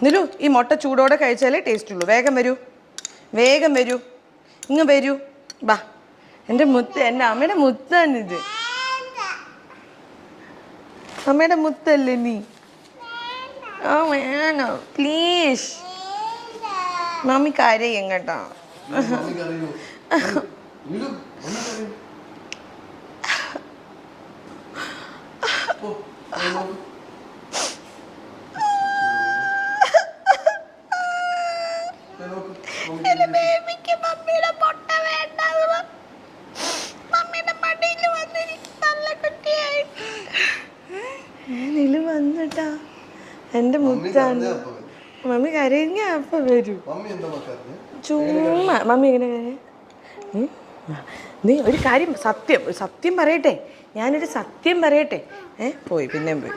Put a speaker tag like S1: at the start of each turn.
S1: നിലു ഈ മുട്ട ചൂടോടെ കഴിച്ചാലേ ടേസ്റ്റ് ഉള്ളൂ. വേഗം വരൂ, വേഗം വരൂ, ഇങ്ങ് വരൂ. ബാ, എൻ്റെ മുത്ത്, എൻ്റെ അമ്മയുടെ മുത്താണിത്. അമ്മയുടെ മുത്തല്ലേ നീ? ആ വേണോ പ്ലീസ്. മമ്മി കരയും കേട്ടോ. വന്നിട്ടാ എന്റെ മുത്താണ്. മമ്മി കരഞ്ഞ അപ്പൊ വരൂ. ചുമ്മാ മമ്മി ഇങ്ങനെ കരയ. നീ ഒരു കാര്യം സത്യം പറയട്ടെ, ഞാനൊരു സത്യം പറയട്ടെ. പോയി പിന്നെയും പോയി.